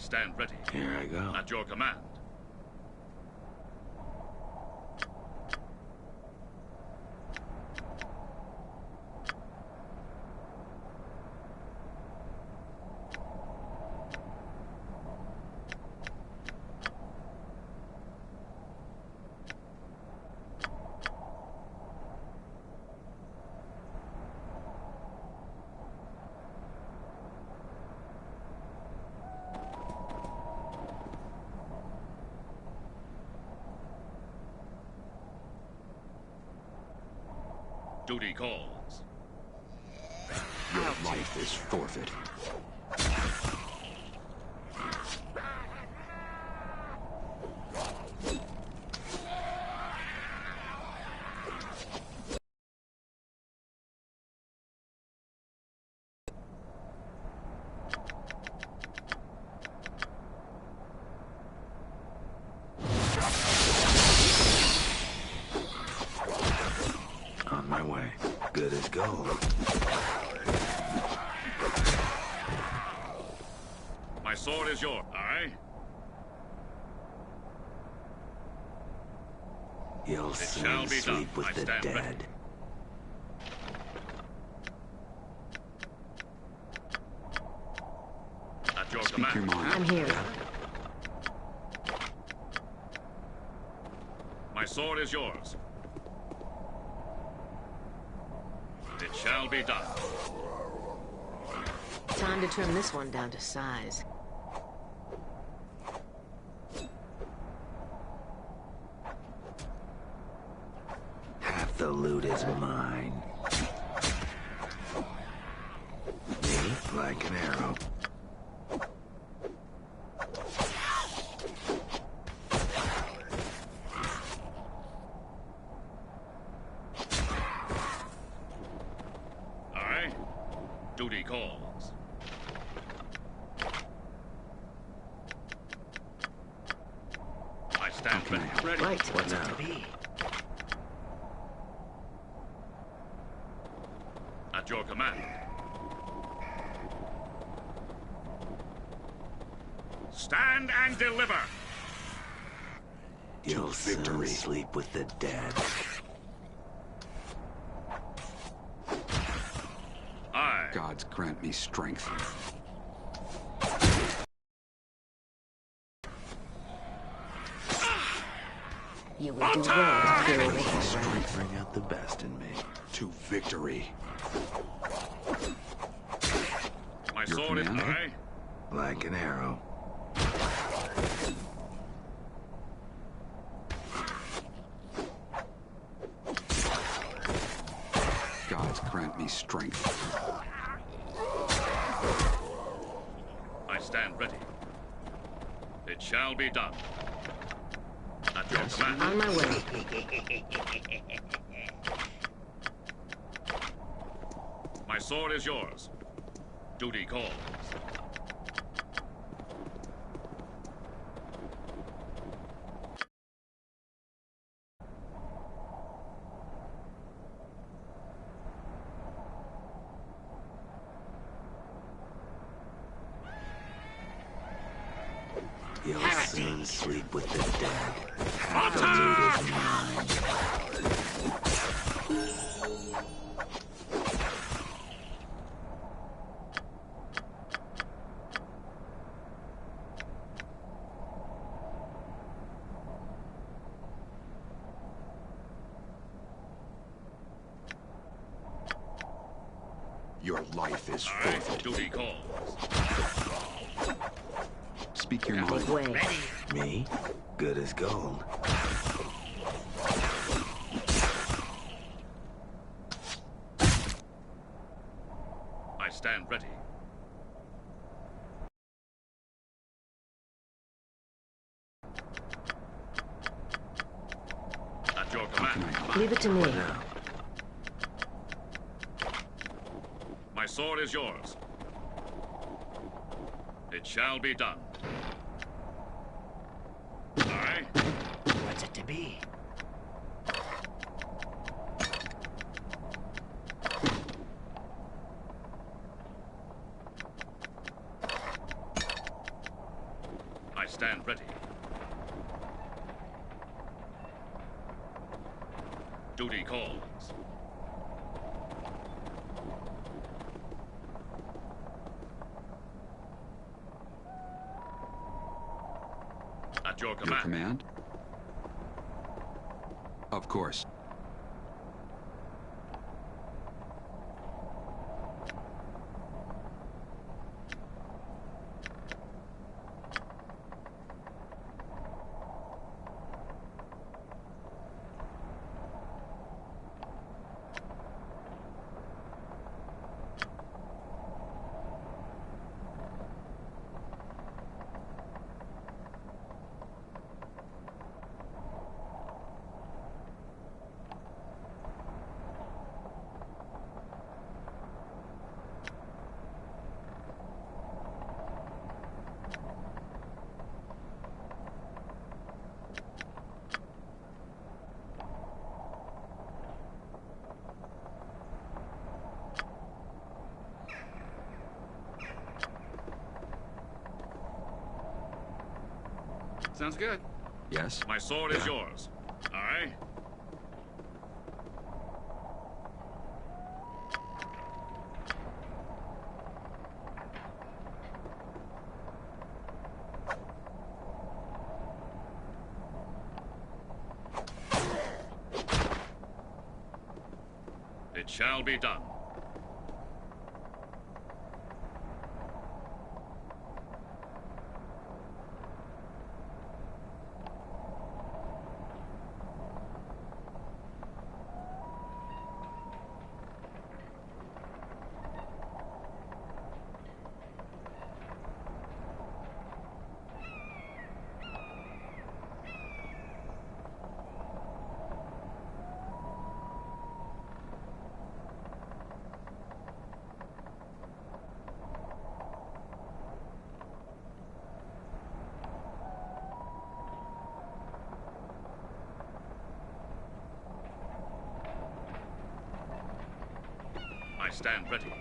stand ready. Here I go. At your command. Duty calls. Your life is forfeit. On my way. Good as gold. My sword is yours. Aye. You'll soon sleep with the dead. At your Speak your command. mind. I'm here. My sword is yours. It shall be done. Time to trim this one down to size. Half the loot is mine. Me, like an arrow. Aye. Duty calls. I stand ready. Right, what's it now? to be? At your command. Stand and deliver. You'll soon sleep with the dead. Aye. Gods grant me strength. You will do well to clear away this Strength bring out the best in me. To victory. My Your sword is command? aye. Like an arrow. Gods grant me strength. I stand ready. It shall be done. At your command. On my way. My sword is yours. Duty calls. You'll soon sleep with the dead. Half the loot is mine. Your life is Aye. forfeit. Duty calls. Speak your Make mind. way. Me, good as gold. I stand ready. At your How can command. I help? Leave it to me. Now, My sword is yours. It shall be done. Aye. What's it to be? I stand ready. Duty calls. At your Your command. command? Of course. Sounds good. Yes? My sword is yours. Aye? It shall be done. I stand ready.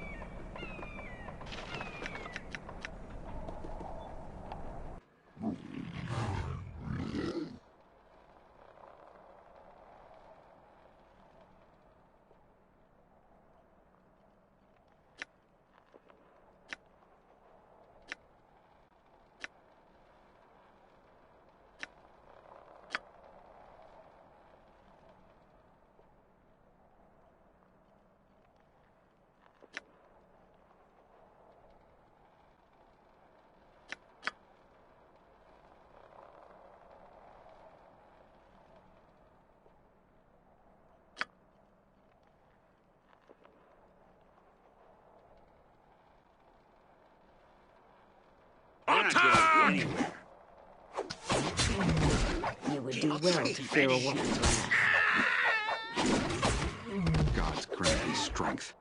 Attack! You would do well to fear a woman's wrath. Gods grant me strength.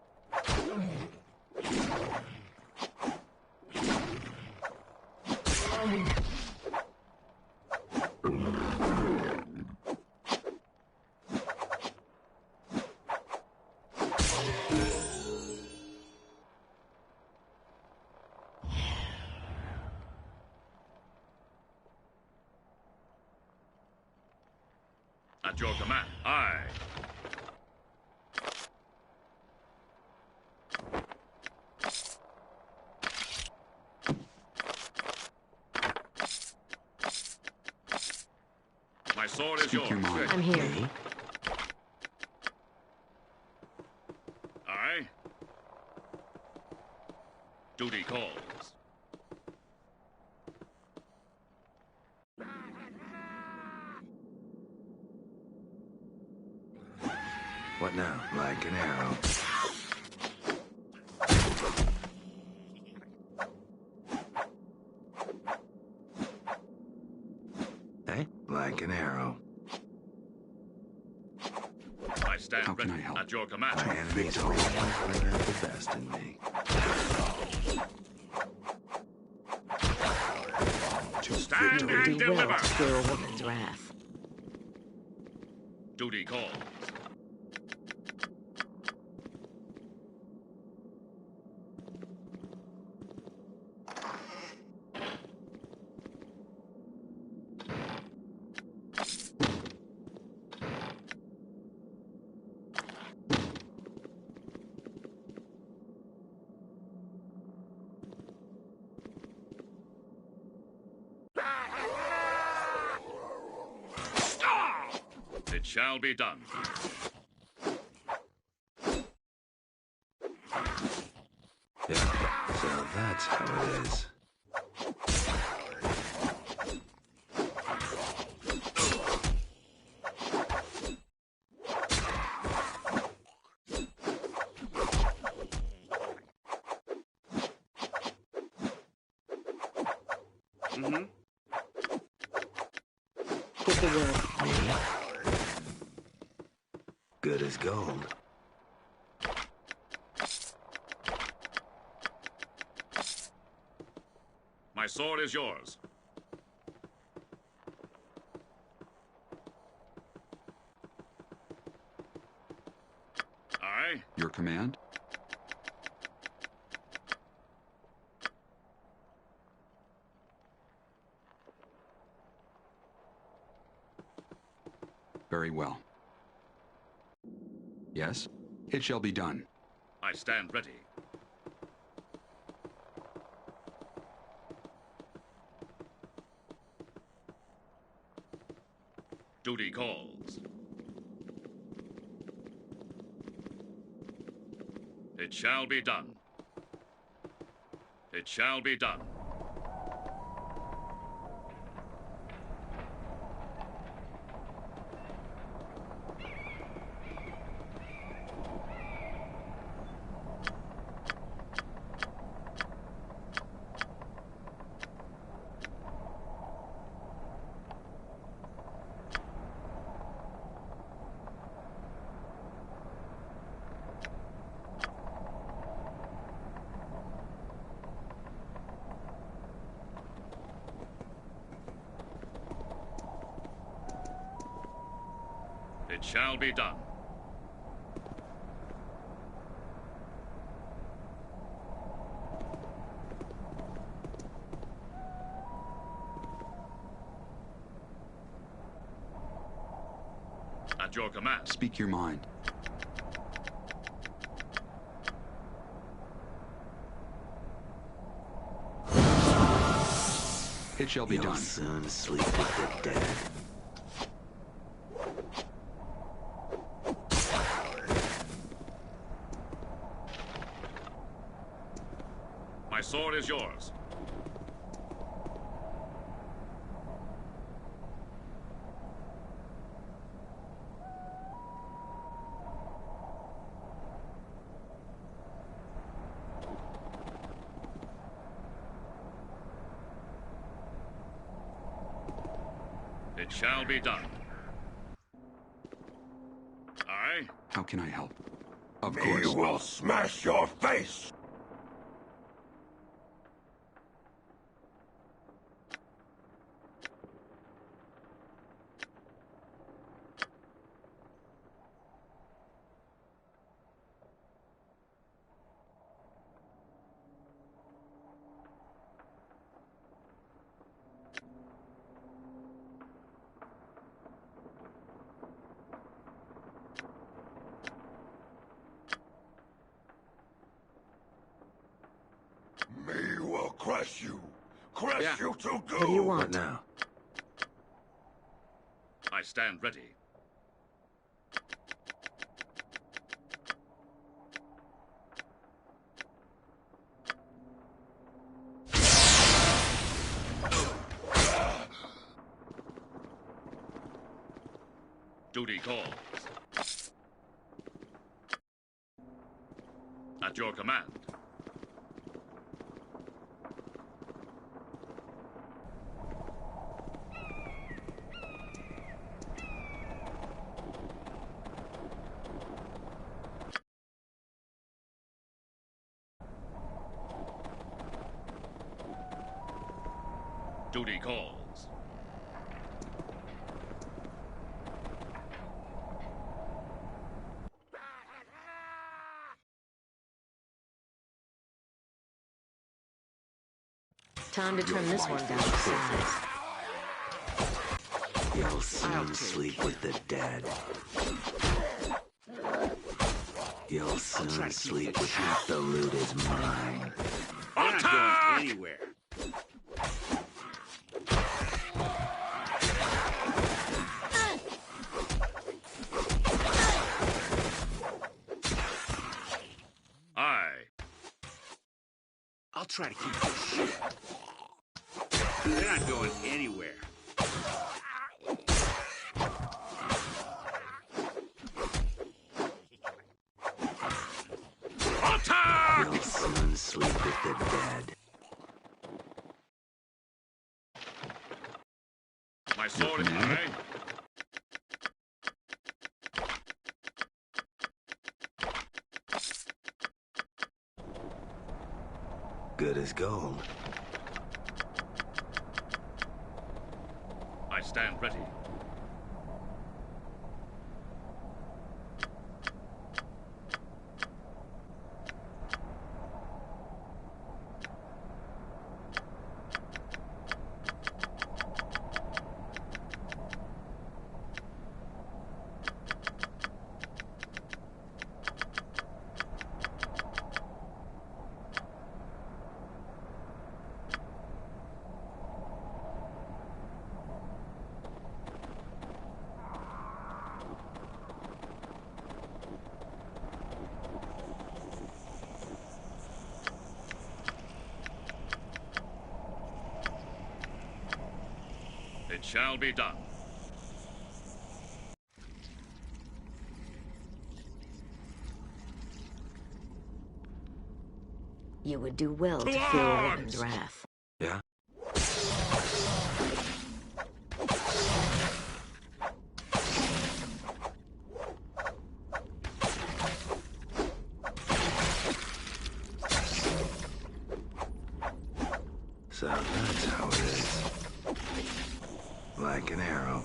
At your command. Aye. My sword is Speak your yours. mind. I'm here. Aye. Duty calls. What now? Like an arrow. Hey? Like an arrow. I stand How can ready. I help? At your command. My enemies always bring out the best in me. To Stand You victory. would and do well deliver. to fear a woman's wrath. Duty calls. It shall be done. Yeah, so that's how it is. Get the word. Me? Good as gold. My sword is yours. Aye. Your command? Very well. Yes, it shall be done. I stand ready. Duty calls. It shall be done. It shall be done. It shall be done. At your command. Speak your mind. It shall be You'll done. soon sleep with the dead. My sword is yours. It shall be done. Aye. How can I help? Of Me course. will smash your face! Me will crush you! Crush you to goo! What do you What want? now? I stand ready. Duty calls. At your command. Duty calls. Time to trim this one down to size. You'll soon sleep with the dead. You'll soon sleep with half the loot is mine. I'm not going anywhere. try to keep this shit. They're not going anywhere. You'll soon sleep with the dead. My sword is high. Good as gold. I stand ready. It shall be done. You would do well to fear Orlan's wrath. Yeah? So that's how it is. Like an arrow.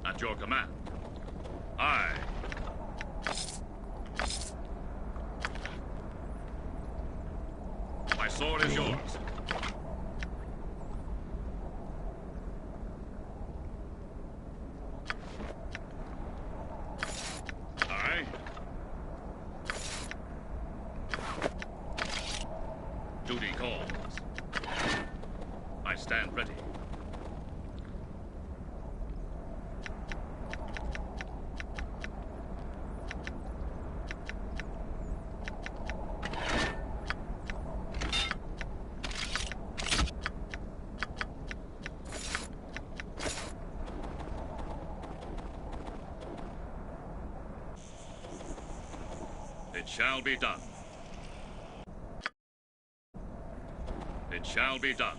At your command. Aye. My sword is yours. Aye. Duty calls. I stand ready. It shall be done. It shall be done.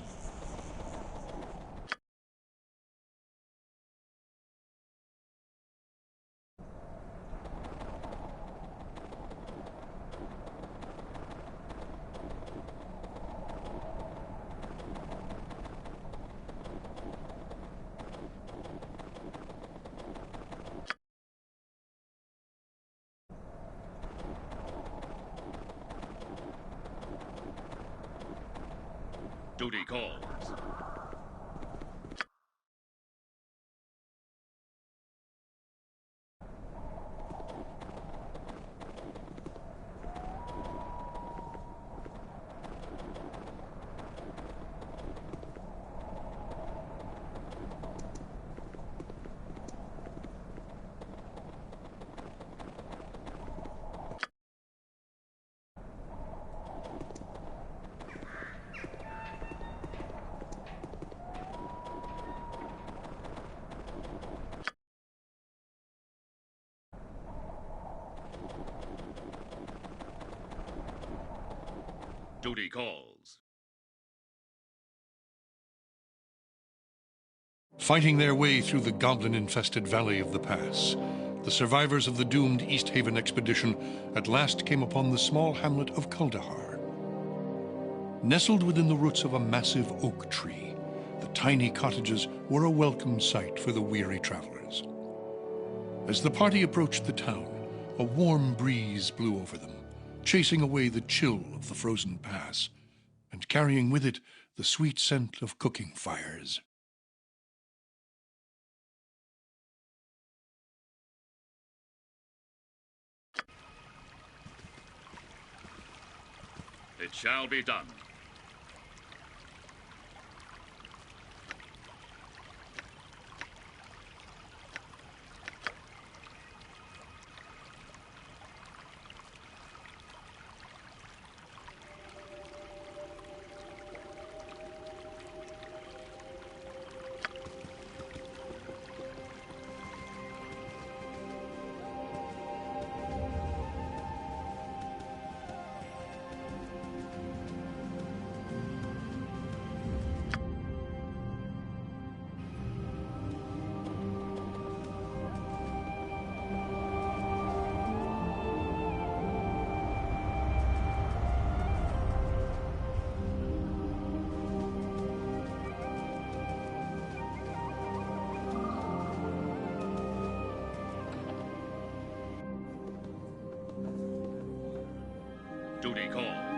Duty calls. Duty calls. Fighting their way through the goblin-infested valley of the pass, the survivors of the doomed East Haven expedition at last came upon the small hamlet of Kuldahar. Nestled within the roots of a massive oak tree, the tiny cottages were a welcome sight for the weary travelers. As the party approached the town, a warm breeze blew over them, chasing away the chill of the frozen pass, and carrying with it the sweet scent of cooking fires. It shall be done. Duty calls.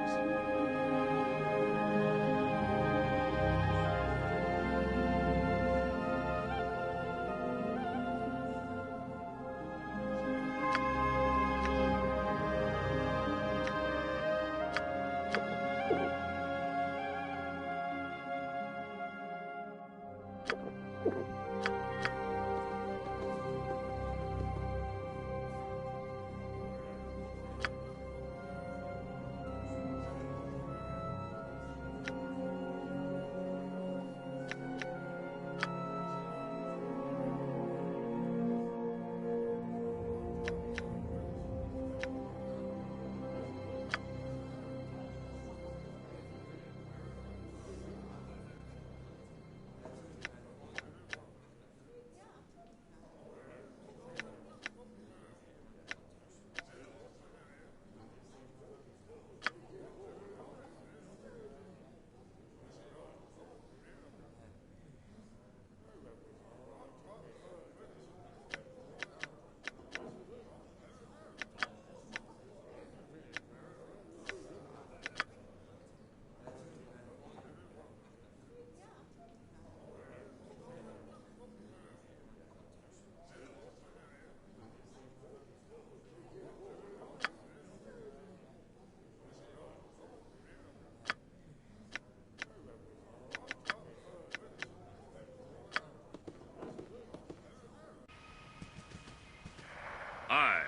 Aye.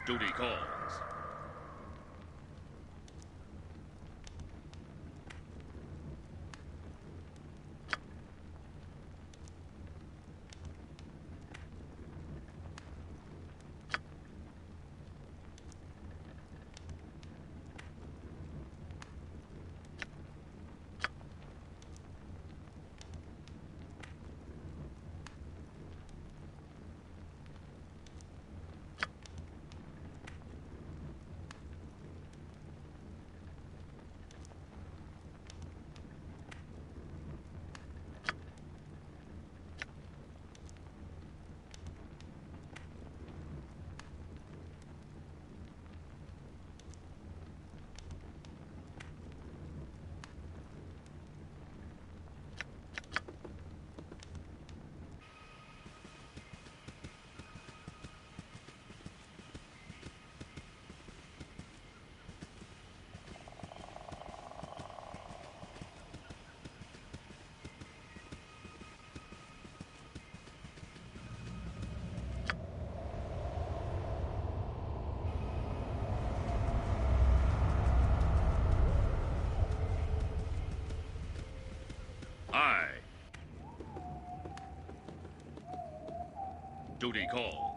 Duty calls. Aye. Duty calls.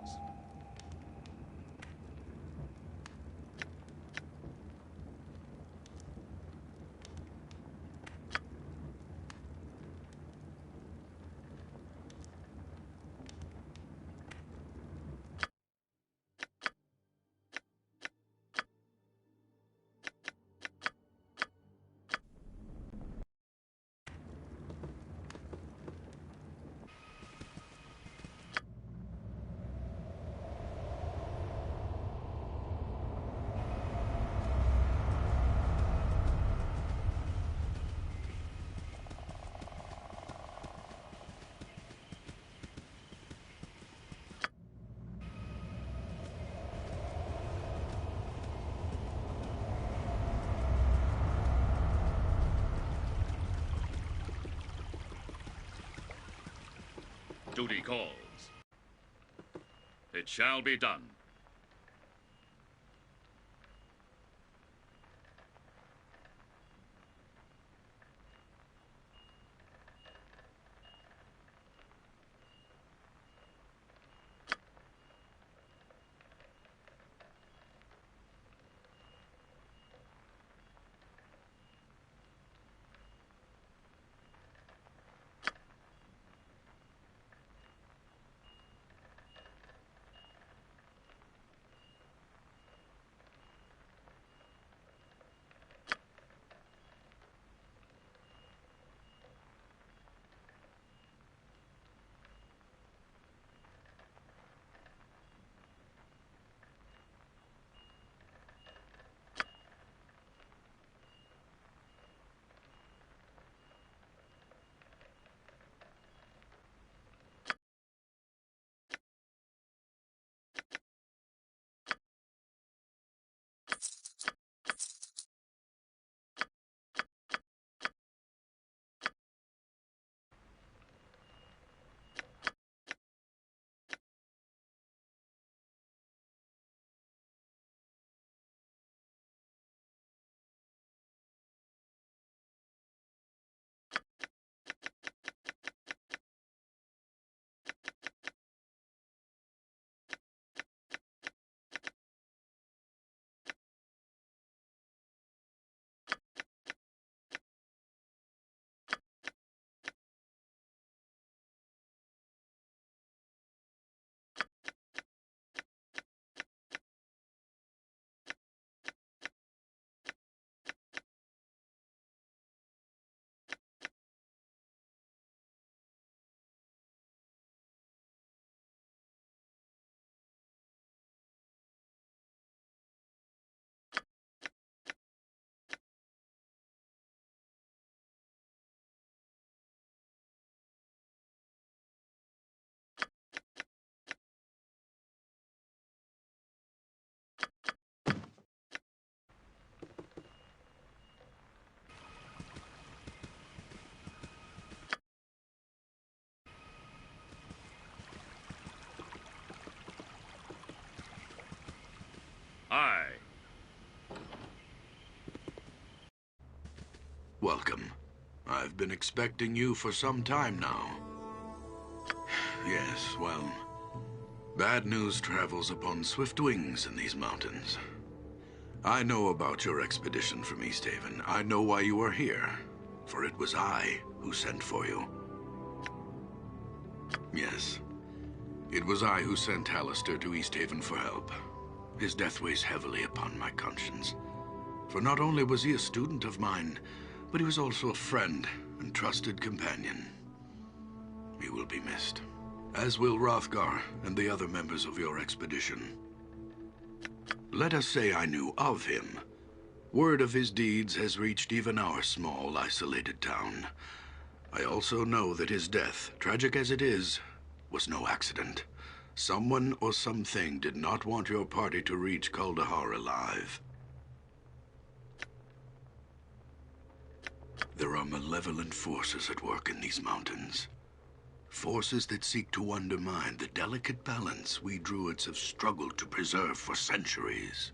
Duty calls. It shall be done. Aye. Welcome. I've been expecting you for some time now. Yes, well, bad news travels upon swift wings in these mountains. I know about your expedition from Easthaven. I know why you are here, for it was I who sent for you. Yes, it was I who sent Hallister to Easthaven for help. His death weighs heavily upon my conscience. For not only was he a student of mine, but he was also a friend and trusted companion. He will be missed, as will Hrothgar and the other members of your expedition. Let us say I knew of him. Word of his deeds has reached even our small, isolated town. I also know that his death, tragic as it is, was no accident. Someone or something did not want your party to reach Kuldahar alive. There are malevolent forces at work in these mountains. Forces that seek to undermine the delicate balance we druids have struggled to preserve for centuries.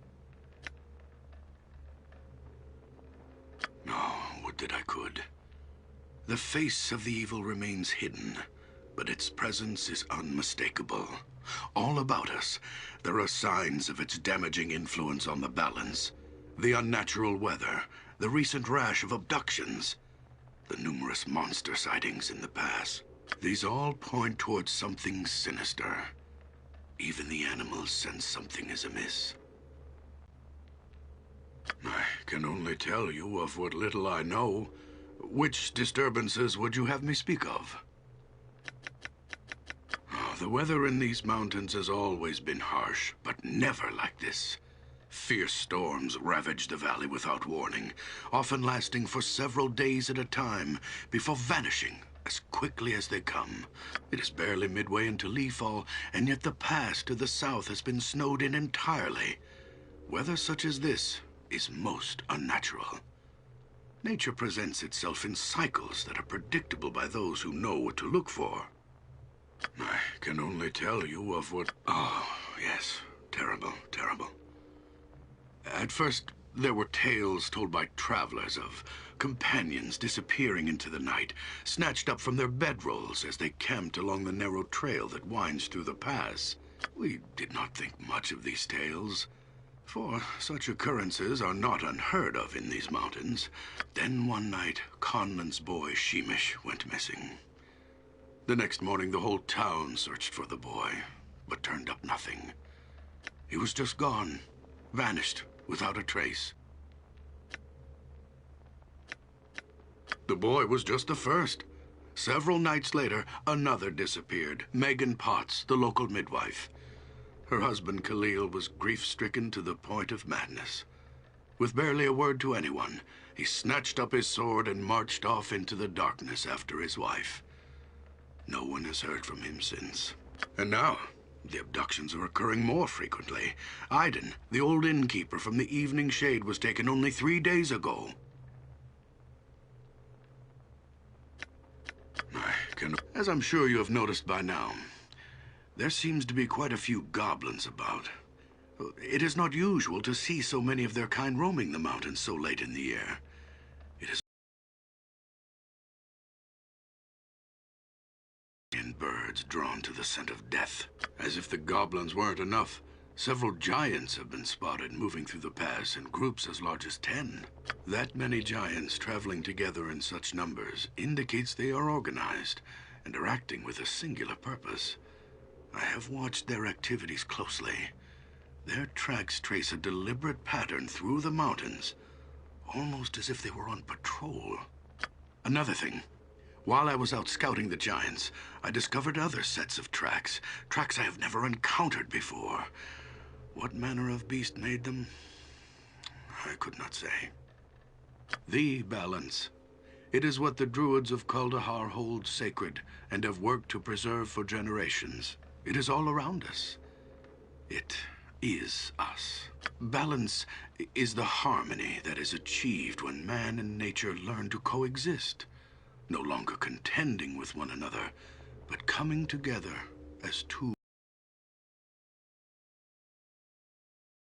Oh, would that I could. The face of the evil remains hidden, but its presence is unmistakable. All about us, there are signs of its damaging influence on the balance. The unnatural weather, the recent rash of abductions, the numerous monster sightings in the pass. These all point towards something sinister. Even the animals sense something is amiss. I can only tell you of what little I know. Which disturbances would you have me speak of? The weather in these mountains has always been harsh, but never like this. Fierce storms ravage the valley without warning, often lasting for several days at a time, before vanishing as quickly as they come. It is barely midway into Leafall, and yet the pass to the south has been snowed in entirely. Weather such as this is most unnatural. Nature presents itself in cycles that are predictable by those who know what to look for. I can only tell you of what... Oh, yes. Terrible, terrible. At first, there were tales told by travelers of companions disappearing into the night, snatched up from their bedrolls as they camped along the narrow trail that winds through the pass. We did not think much of these tales, for such occurrences are not unheard of in these mountains. Then one night, Conlan's boy, Sheemish, went missing. The next morning, the whole town searched for the boy, but turned up nothing. He was just gone, vanished, without a trace. The boy was just the first. Several nights later, another disappeared, Megan Potts, the local midwife. Her husband, Khalil, was grief-stricken to the point of madness. With barely a word to anyone, he snatched up his sword and marched off into the darkness after his wife. No one has heard from him since. And now, the abductions are occurring more frequently. Aiden, the old innkeeper from the Evening Shade, was taken only 3 days ago. As I'm sure you have noticed by now, there seems to be quite a few goblins about. It is not usual to see so many of their kind roaming the mountains so late in the year. It is and birds drawn to the scent of death. As if the goblins weren't enough, several giants have been spotted moving through the pass in groups as large as 10. That many giants traveling together in such numbers indicates they are organized and are acting with a singular purpose. I have watched their activities closely. Their tracks trace a deliberate pattern through the mountains, almost as if they were on patrol. Another thing, while I was out scouting the giants, I discovered other sets of tracks I have never encountered before. What manner of beast made them? I could not say. The balance. It is what the druids of Kuldahar hold sacred and have worked to preserve for generations. It is all around us. It is us. Balance is the harmony that is achieved when man and nature learn to coexist, no longer contending with one another, but coming together as two.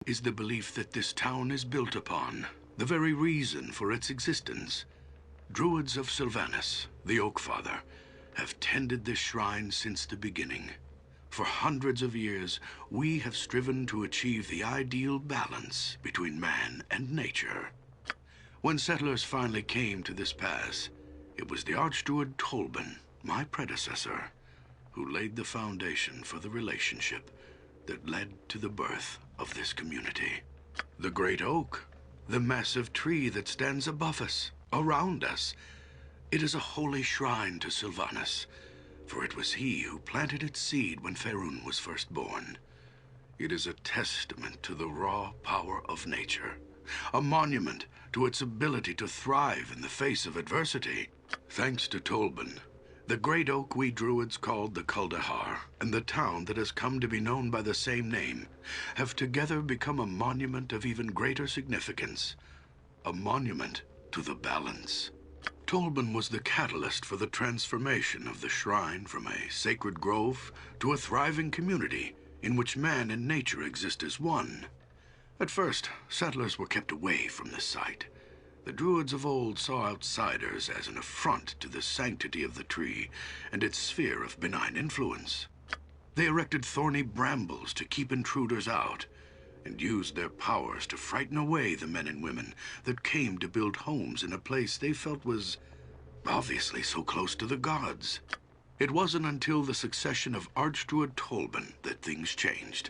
Is the belief that this town is built upon, the very reason for its existence. Druids of Sylvanas, the Oak Father, have tended this shrine since the beginning. For hundreds of years, we have striven to achieve the ideal balance between man and nature. When settlers finally came to this pass, it was the Archdruid Tolban, my predecessor, who laid the foundation for the relationship that led to the birth of this community. The Great Oak, the massive tree that stands above us, around us. It is a holy shrine to Sylvanas, for it was he who planted its seed when Faerun was first born. It is a testament to the raw power of nature, a monument to its ability to thrive in the face of adversity. Thanks to Tolban, the great oak we druids called the Kuldahar, and the town that has come to be known by the same name, have together become a monument of even greater significance, a monument to the balance. Tolban was the catalyst for the transformation of the shrine from a sacred grove to a thriving community in which man and nature exist as one. At first, settlers were kept away from this site. The druids of old saw outsiders as an affront to the sanctity of the tree and its sphere of benign influence. They erected thorny brambles to keep intruders out, and used their powers to frighten away the men and women that came to build homes in a place they felt was obviously so close to the gods. It wasn't until the succession of Archdruid Tolban that things changed.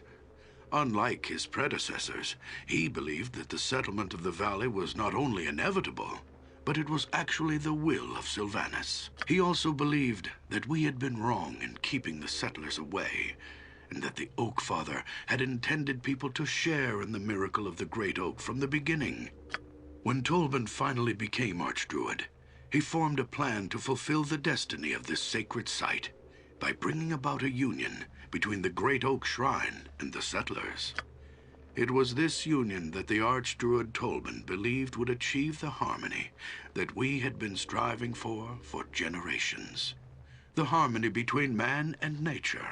Unlike his predecessors, he believed that the settlement of the valley was not only inevitable, but it was actually the will of Sylvanas. He also believed that we had been wrong in keeping the settlers away, and that the Oak Father had intended people to share in the miracle of the Great Oak from the beginning. When Tolban finally became Archdruid, he formed a plan to fulfill the destiny of this sacred site by bringing about a union between the Great Oak Shrine and the settlers. It was this union that the Archdruid Tolban believed would achieve the harmony that we had been striving for generations. the harmony between man and nature.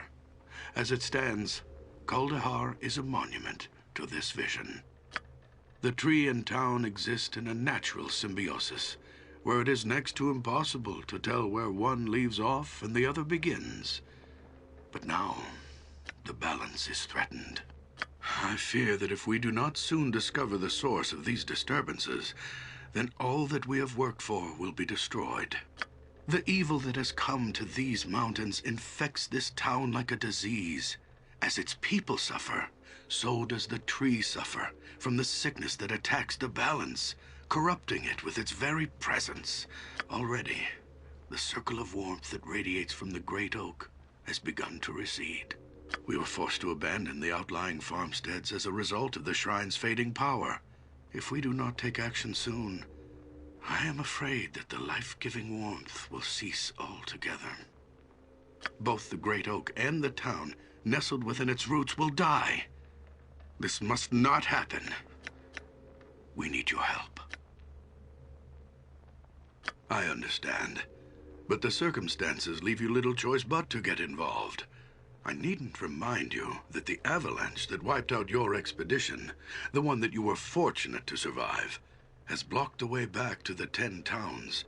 As it stands, Kuldahar is a monument to this vision. The tree and town exist in a natural symbiosis, where it is next to impossible to tell where one leaves off and the other begins. But now, the balance is threatened. I fear that if we do not soon discover the source of these disturbances, then all that we have worked for will be destroyed. The evil that has come to these mountains infects this town like a disease. As its people suffer, so does the tree suffer from the sickness that attacks the balance, corrupting it with its very presence. Already, the circle of warmth that radiates from the great oak has begun to recede. We were forced to abandon the outlying farmsteads as a result of the shrine's fading power. If we do not take action soon, I am afraid that the life-giving warmth will cease altogether. Both the great oak and the town, nestled within its roots, will die. This must not happen. We need your help. I understand, but the circumstances leave you little choice but to get involved. I needn't remind you that the avalanche that wiped out your expedition, the one that you were fortunate to survive, has blocked the way back to the 10 towns.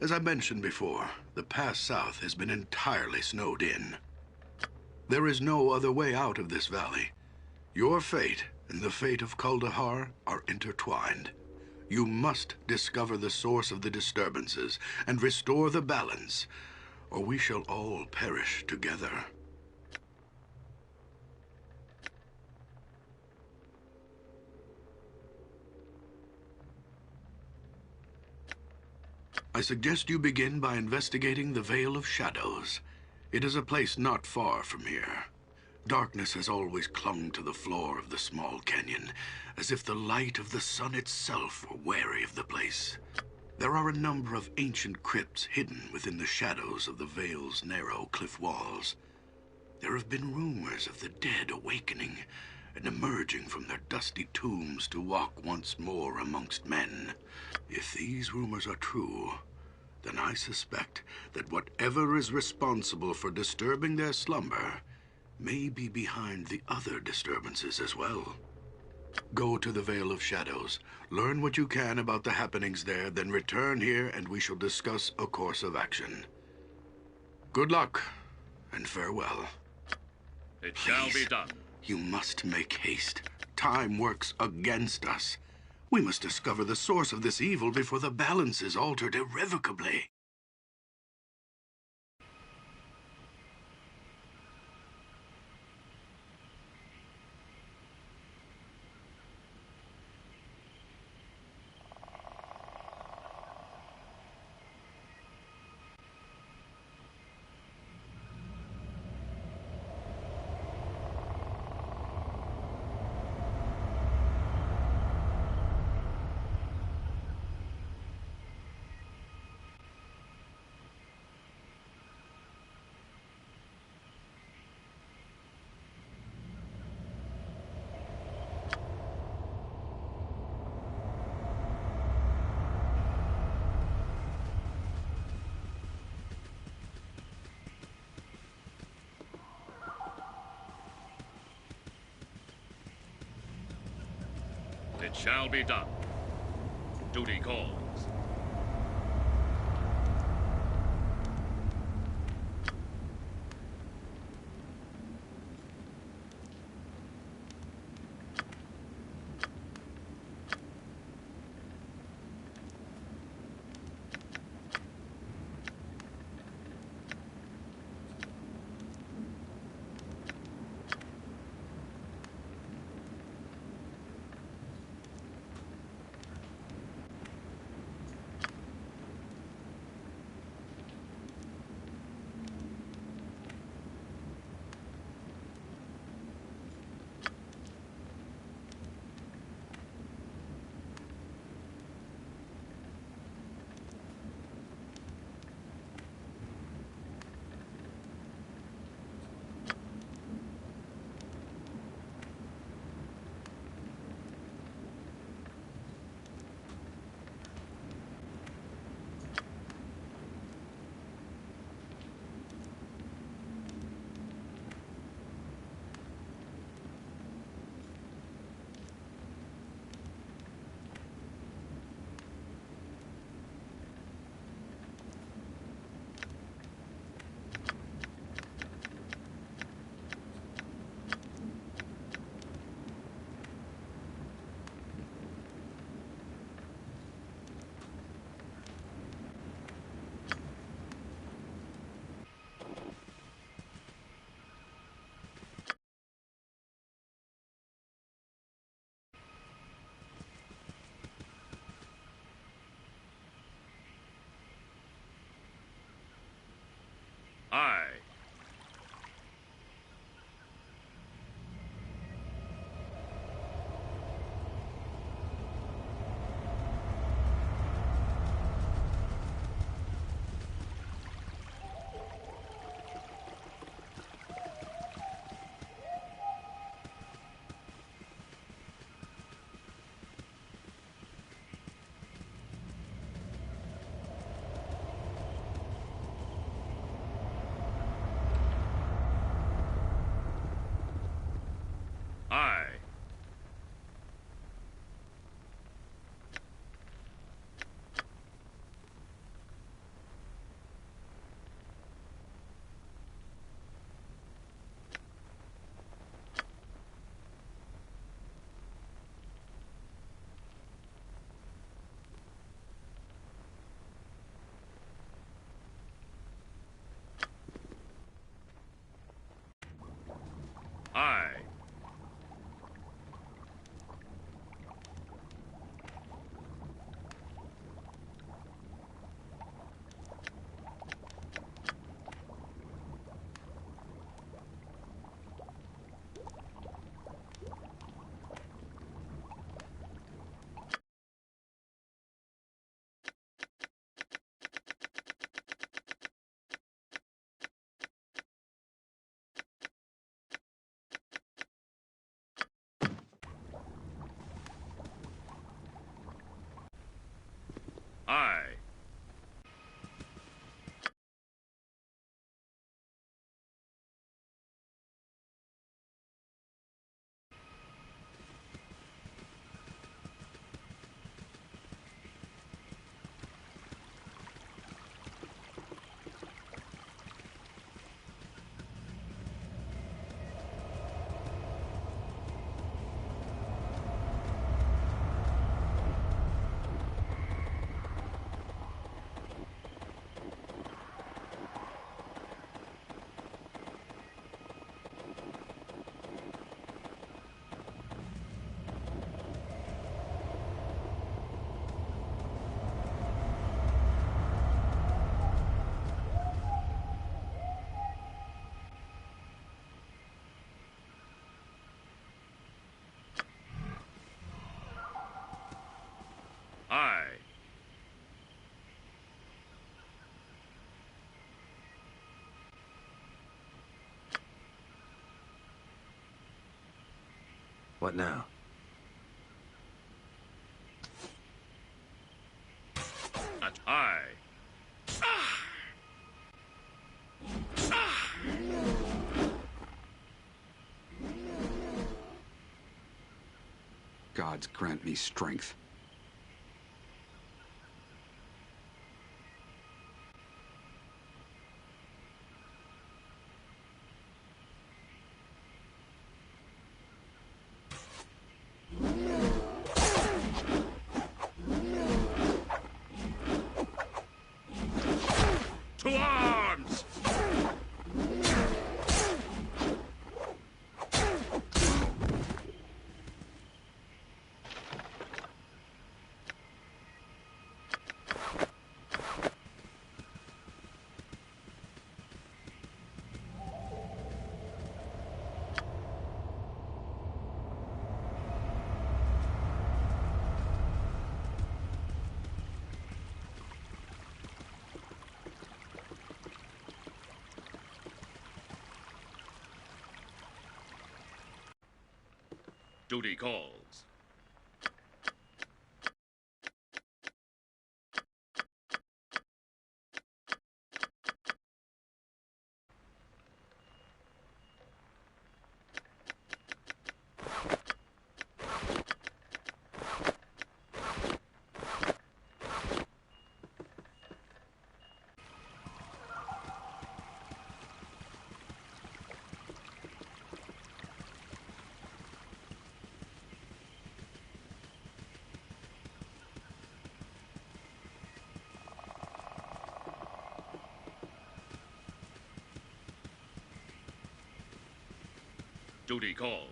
As I mentioned before, the pass south has been entirely snowed in. There is no other way out of this valley. Your fate and the fate of Kuldahar are intertwined. You must discover the source of the disturbances and restore the balance, or we shall all perish together. I suggest you begin by investigating the Vale of Shadows. It is a place not far from here. Darkness has always clung to the floor of the small canyon, as if the light of the sun itself were wary of the place. There are a number of ancient crypts hidden within the shadows of the Vale's narrow cliff walls. There have been rumors of the dead awakening and emerging from their dusty tombs to walk once more amongst men. If these rumors are true, then I suspect that whatever is responsible for disturbing their slumber may be behind the other disturbances as well. Go to the Vale of Shadows, learn what you can about the happenings there, then return here and we shall discuss a course of action. Good luck, and farewell. It shall be done. You must make haste. Time works against us. We must discover the source of this evil before the balance is altered irrevocably. It shall be done. Duty calls. What now? At I. Gods grant me strength. To arms! Duty calls. Duty calls.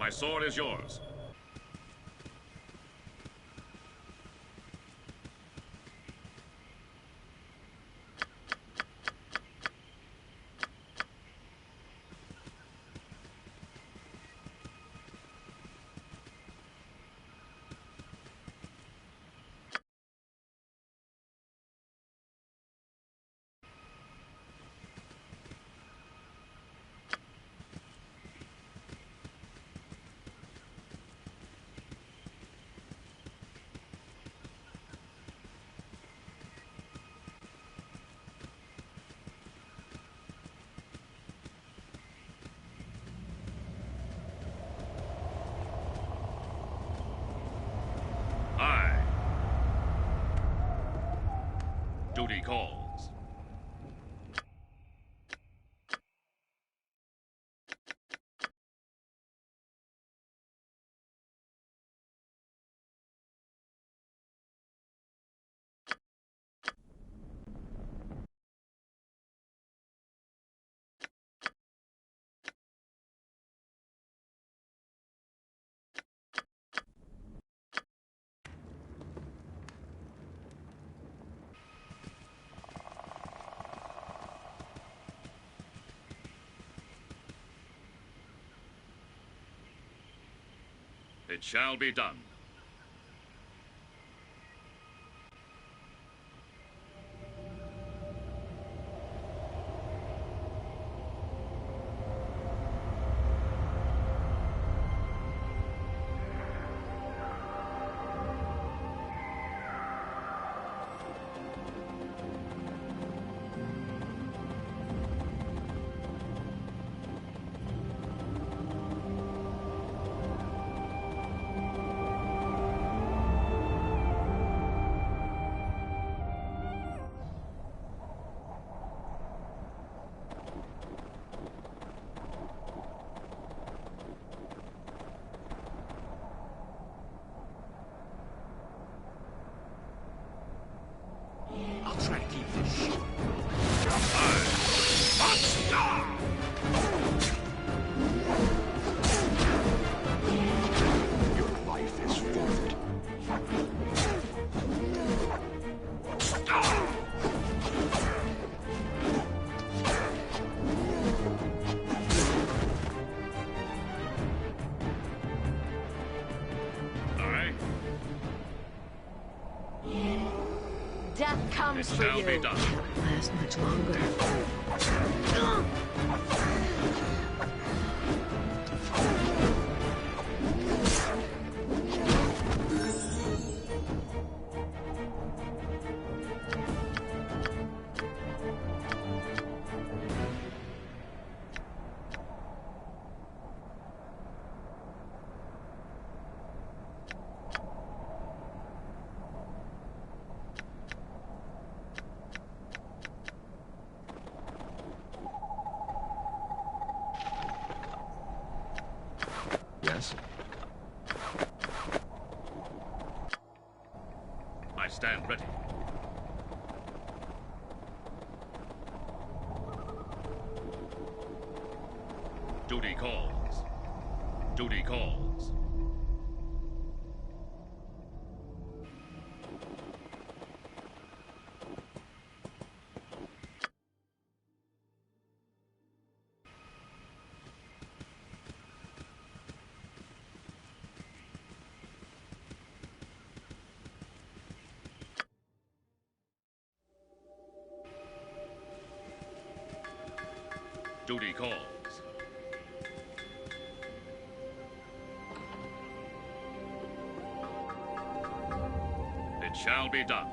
My sword is yours. Duty calls. It shall be done. I'll try to keep this short. Your life is forfeit. Aye. Death comes for Shall you. be done. Can't last much longer. Yes? I stand ready. Duty calls. Duty calls. Duty calls. It shall be done.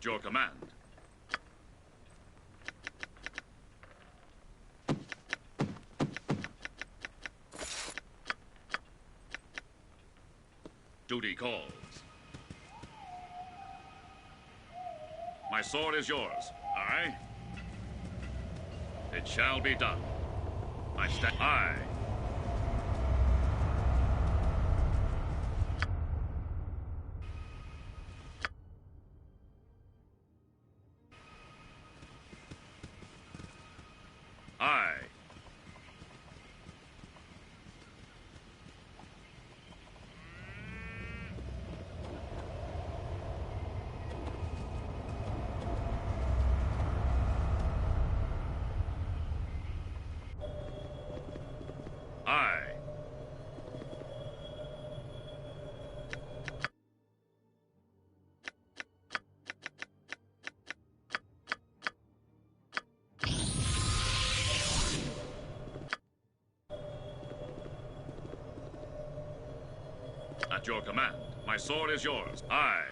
At your command. Duty calls. My sword is yours. Aye. It shall be done. I stand. Aye. Aye. Aye. At your command. My sword is yours. Aye.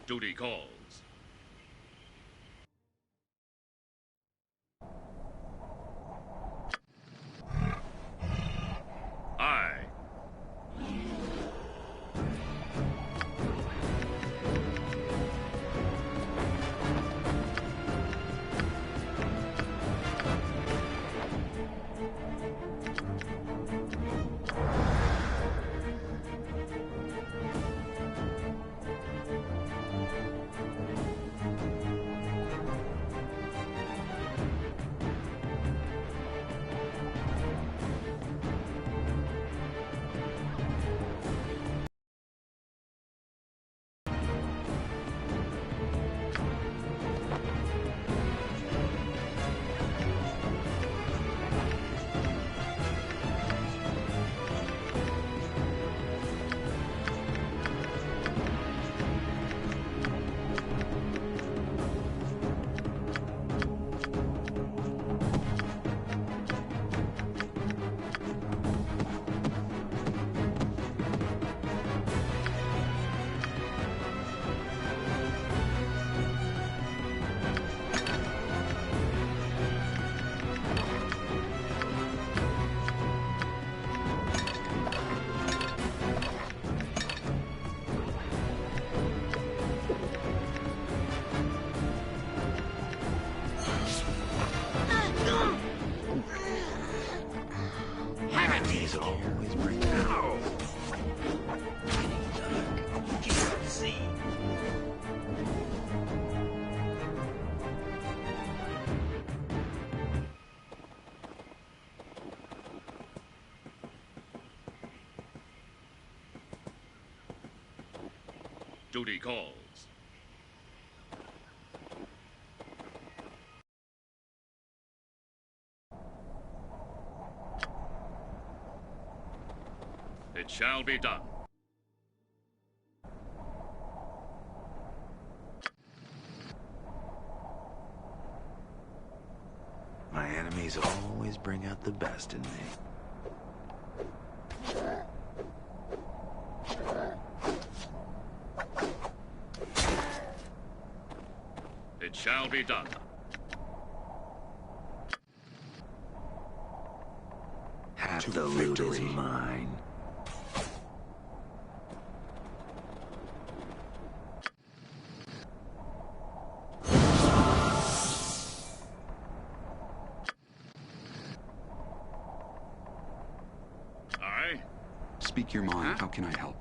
Duty calls. Aye. Enemies always bring out. See. Duty calls. It shall be done. My enemies always bring out the best in me. It shall be done. Half To the loot is victory. mine. Aye. Speak your mind. How can I help?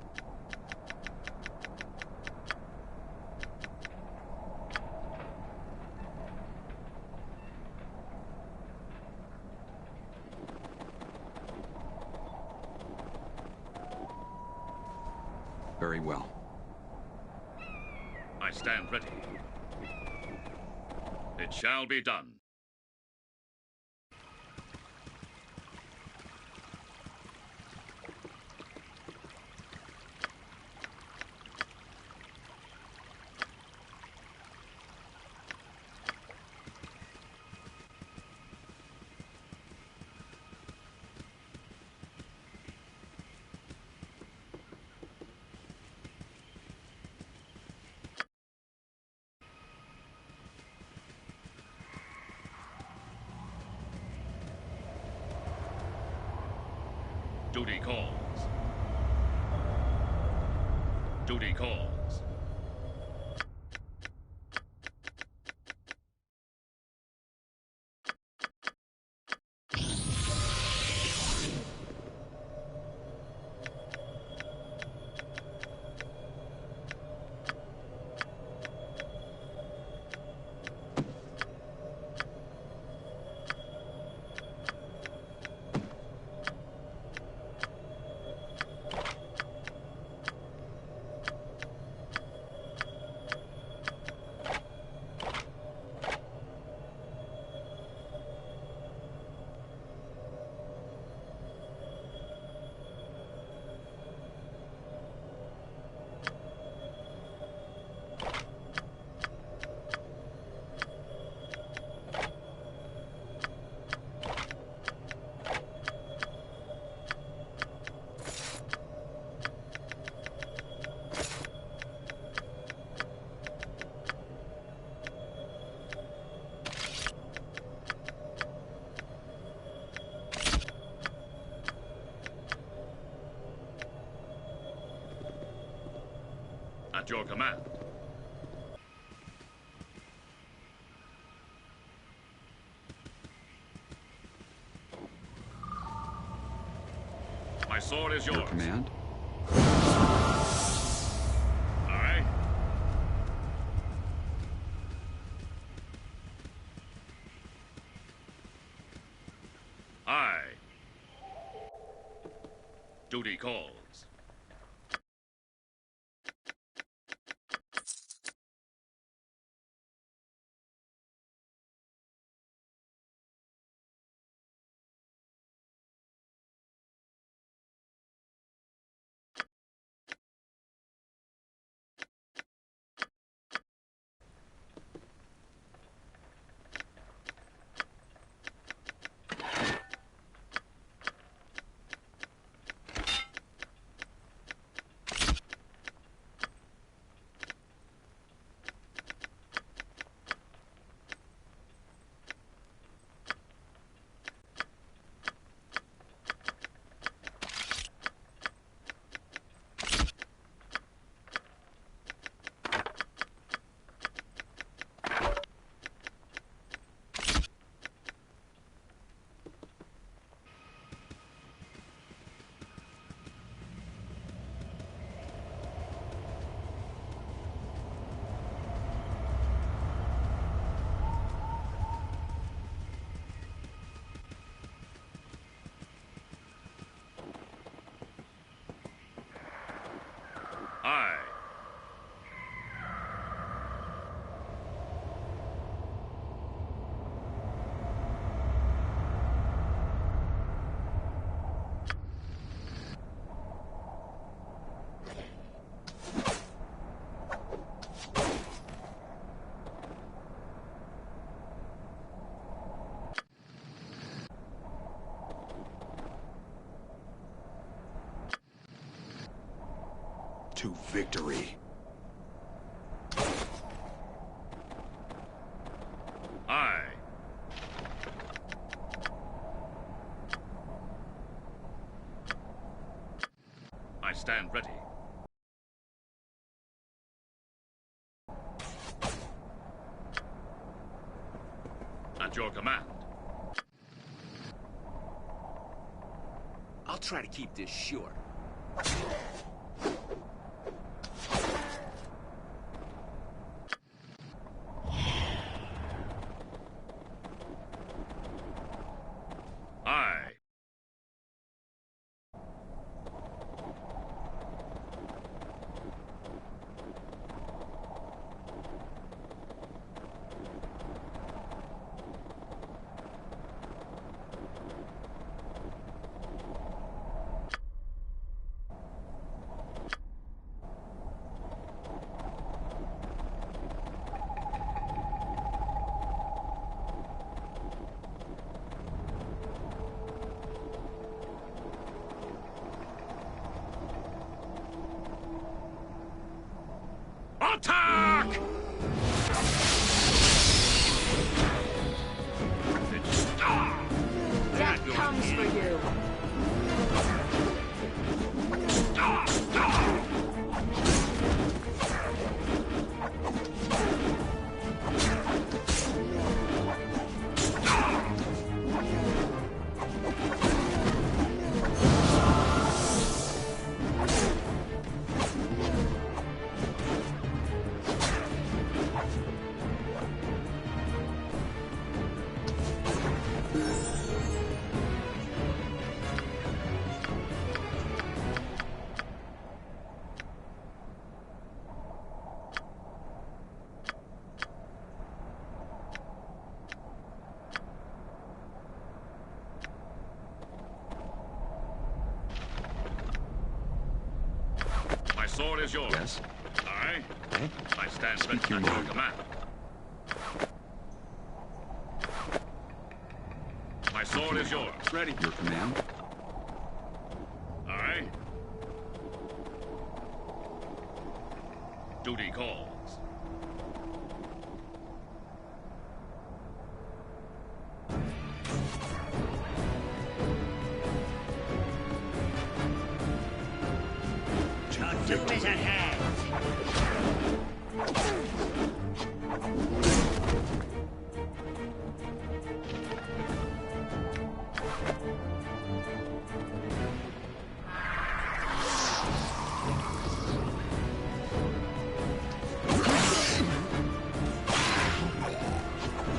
Very well. I stand ready. It shall be done. Duty calls. Duty calls. At your command. My sword is yours. Your command? Aye. Aye. Duty calls. Aye. To victory. Aye. I stand ready. At your command. I'll try to keep this short. Aye. Attack! Death comes for you. sword is yours. Yes? Aye. I stand Speak at your your mind. command. My sword is yours. Ready. Your command? Aye. Duty calls. Your doom is at hand.